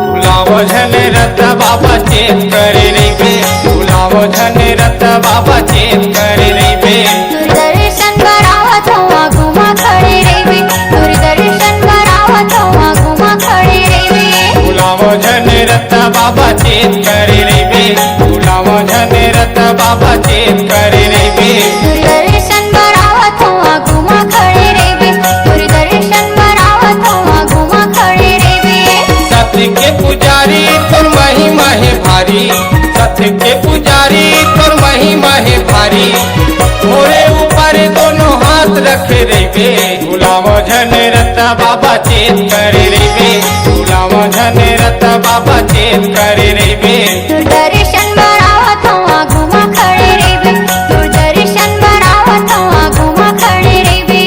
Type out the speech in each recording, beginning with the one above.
रथ बाबा चेत करे रे बे बुलावो धन रथ बाबा चेत करे रे बे दूरदर्शन बरावत हुआ घुमा खड़े रे बे दूरदर्शन बरावत हुआ घुमा खड़े रे बे बुलावो धन रथ बाबा चेत करे रे बे बुलावो धन रथ बाबा चेत करे रे बे दूरदर्शन बरावत हुआ घुमा खड़े रे बे दूरदर्शन बरावत हुआ घुमा खड़े रे बे सत्य के पुजारी तोर महिमा है भारी सत्य के पुजारी तोर महिमा है भारी मोरे ऊपर दोनों हाथ रखे रे बे बुलावो धन रथ बाबा चेत करे रे बे बुलावो धन रथ बाबा चेत करे रे बे दूरदर्शन बरावत हुआ घुमा खड़े रे बे दूरदर्शन बरावत हुआ घुमा खड़े रे बे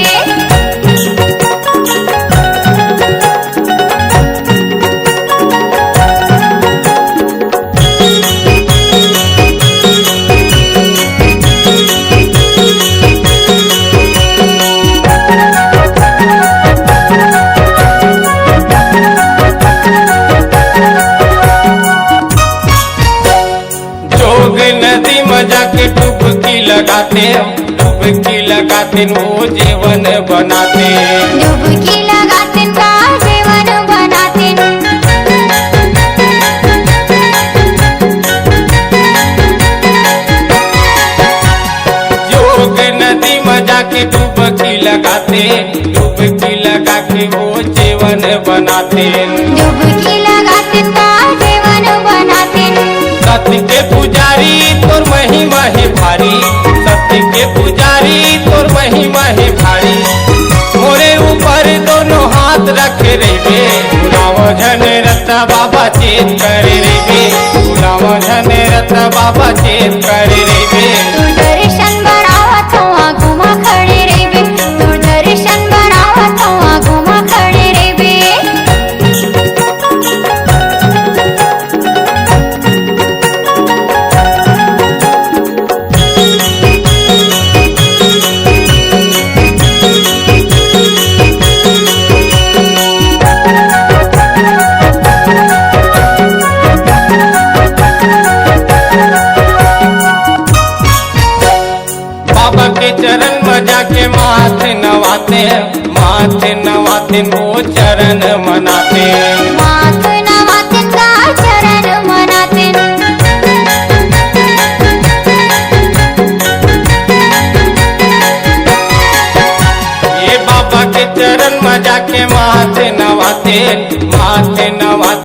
जोग नदी में जाके डुबकी लगाते वो जीवन बनाते डुबकी लगाते का जीवन बनाते जोग नदी में जाके डुबकी लगा के वो जीवन बनाते डुबकी लगाते का जीवन बनाते सत्य के पुजारी तोर महिमा है भारी सत्य के पुजारी तोर महिमा है भारी मोरे ऊपर दोनों हाथ रखे रे बे बुलावो धन रथ बाबा चेत करे रे बे बुलावो धन रथ बाबा चेत करे रे बे दूरदर्शन बरावत हुआ घुमा खड़े रे बे दूरदर्शन बरावत हुआ घुमा खड़े रे बे बाबा के चरण में जाके माथे नवाते वो चरण मनाते माथ नवाते का चरण मनाते ये बाबा के चरण में जाके माथे नवाते